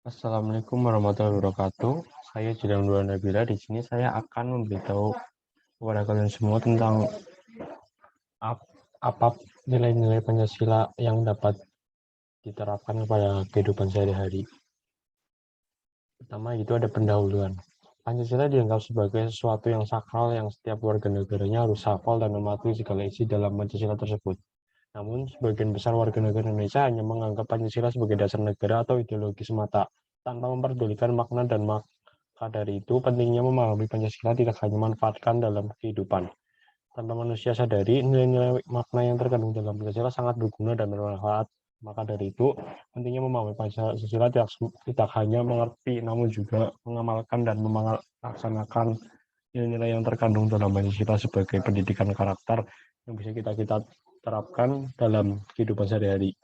Assalamualaikum warahmatullahi wabarakatuh. Saya Jidan Dua Nabila. Di sini saya akan memberitahu kepada kalian semua tentang apa nilai-nilai Pancasila yang dapat diterapkan kepada kehidupan sehari-hari. Pertama itu ada pendahuluan. Pancasila dianggap sebagai sesuatu yang sakral yang setiap warga negaranya harus hafal dan mematuhi segala isi dalam Pancasila tersebut. Namun, sebagian besar warga negara Indonesia hanya menganggap Pancasila sebagai dasar negara atau ideologi semata, tanpa memperdulikan makna dan maka dari itu, pentingnya memahami Pancasila tidak hanya manfaatkan dalam kehidupan. Tanpa manusia sadari, nilai-nilai makna yang terkandung dalam Pancasila sangat berguna dan bermanfaat. Maka dari itu, pentingnya memahami Pancasila tidak hanya mengerti, namun juga mengamalkan dan melaksanakan nilai-nilai yang terkandung dalam Pancasila sebagai pendidikan karakter yang bisa kita terapkan dalam kehidupan sehari-hari.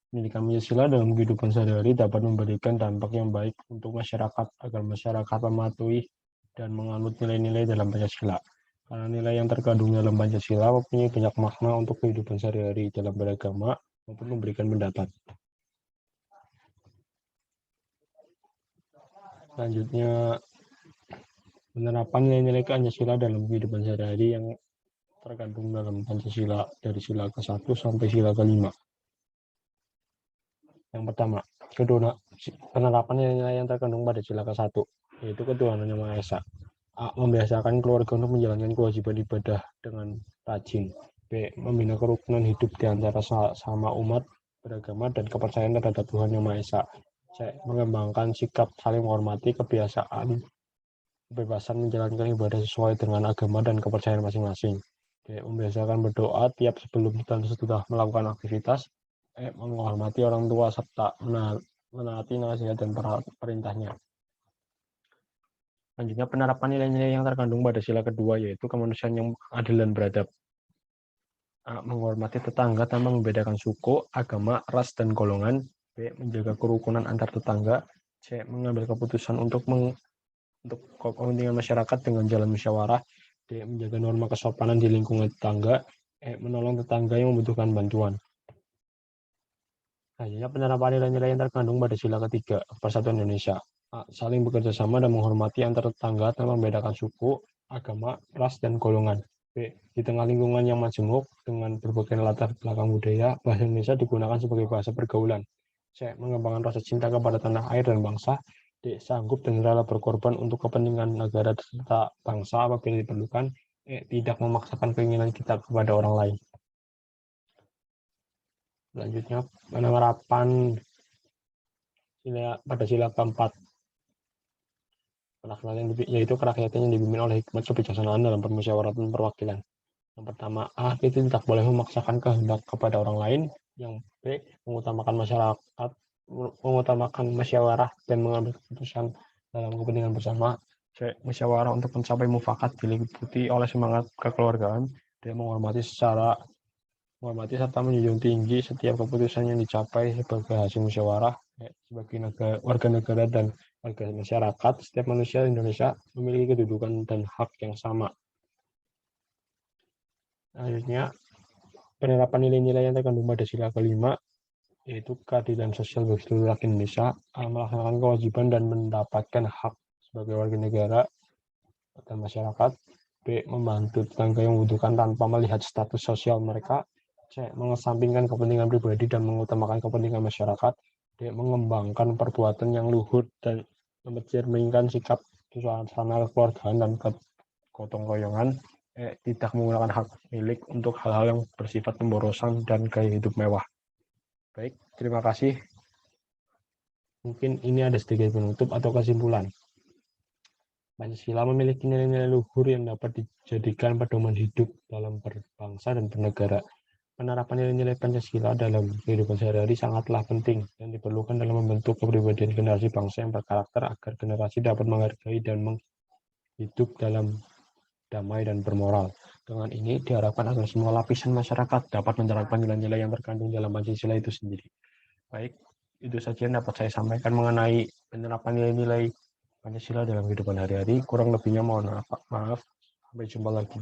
Pendidikan Pancasila dalam kehidupan sehari-hari dapat memberikan dampak yang baik untuk masyarakat agar masyarakat mematuhi dan menganut nilai-nilai dalam Pancasila. Karena nilai yang terkandung dalam Pancasila mempunyai banyak makna untuk kehidupan sehari-hari dalam beragama maupun memberikan pendapat. Selanjutnya, penerapan nilai-nilai Pancasila dalam kehidupan sehari-hari yang terkandung dalam Pancasila dari sila ke-1 sampai sila ke-5. Yang pertama, penerapan nilai-nilai yang terkandung pada sila ke-1, yaitu ketuhanan Yang Maha Esa. A. Membiasakan keluarga untuk menjalankan kewajiban ibadah dengan rajin. B. Membina kerukunan hidup di antara sama umat beragama dan kepercayaan terhadap Tuhan Yang Maha Esa. C. Mengembangkan sikap saling menghormati, kebiasaan, kebebasan menjalankan ibadah sesuai dengan agama dan kepercayaan masing-masing. D. Membiasakan berdoa tiap sebelum dan setelah melakukan aktivitas. E. Menghormati orang tua serta menaati nasihat dan perintahnya. Selanjutnya, penerapan nilai-nilai yang terkandung pada sila kedua, yaitu kemanusiaan yang adil dan beradab. A. Menghormati tetangga tanpa membedakan suku, agama, ras, dan golongan. B. Menjaga kerukunan antar tetangga. C. Mengambil keputusan untuk kepentingan masyarakat dengan jalan musyawarah. D. Menjaga norma kesopanan di lingkungan tetangga. E. Menolong tetangga yang membutuhkan bantuan. Selanjutnya, penerapan nilai-nilai yang terkandung pada sila ketiga, Persatuan Indonesia. A. Saling bekerja sama dan menghormati antar tetangga tanpa membedakan suku, agama, ras, dan golongan. B. Di tengah lingkungan yang majemuk dengan berbagai latar belakang budaya, bahasa Indonesia digunakan sebagai bahasa pergaulan. C. Mengembangkan rasa cinta kepada tanah air dan bangsa. D. Sanggup dan rela berkorban untuk kepentingan negara serta bangsa apabila diperlukan. E. Tidak memaksakan keinginan kita kepada orang lain. Selanjutnya, penerapan pada sila keempat, yaitu kerakyatan yang dipimpin oleh hikmat kebijaksanaan dalam permusyawaratan perwakilan. Yang pertama, A. Itu tidak boleh memaksakan kehendak kepada orang lain. Yang B. Mengutamakan musyawarah dan mengambil keputusan dalam kepentingan bersama. C. Musyawarah untuk mencapai mufakat diliputi oleh semangat kekeluargaan. D. Menghormati serta menjunjung tinggi setiap keputusan yang dicapai sebagai hasil musyawarah. Sebagai warga negara dan warga masyarakat, setiap manusia di Indonesia memiliki kedudukan dan hak yang sama. Selanjutnya, penerapan nilai-nilai yang terkandung pada sila kelima, yaitu keadilan sosial bagi seluruh rakyat Indonesia, melaksanakan kewajiban dan mendapatkan hak sebagai warga negara dan masyarakat. B. Membantu tetangga yang membutuhkan tanpa melihat status sosial mereka. C. Mengesampingkan kepentingan pribadi dan mengutamakan kepentingan masyarakat. D. Mengembangkan perbuatan yang luhur dan mencerminkan sikap suasana kekeluargaan dan kegotong royongan. E. Tidak menggunakan hak milik untuk hal-hal yang bersifat pemborosan dan gaya hidup mewah. Baik, terima kasih. Mungkin ini ada sedikit penutup atau kesimpulan. Pancasila memiliki nilai-nilai luhur yang dapat dijadikan pedoman hidup dalam berbangsa dan bernegara. Penerapan nilai-nilai Pancasila dalam kehidupan sehari-hari sangatlah penting dan diperlukan dalam membentuk kepribadian generasi bangsa yang berkarakter agar generasi dapat menghargai dan hidup dalam damai dan bermoral. Dengan ini diharapkan agar semua lapisan masyarakat dapat menerapkan nilai-nilai yang terkandung dalam Pancasila itu sendiri. Baik, itu saja yang dapat saya sampaikan mengenai penerapan nilai-nilai Pancasila dalam kehidupan hari-hari. Kurang lebihnya mohon maaf. Sampai jumpa lagi.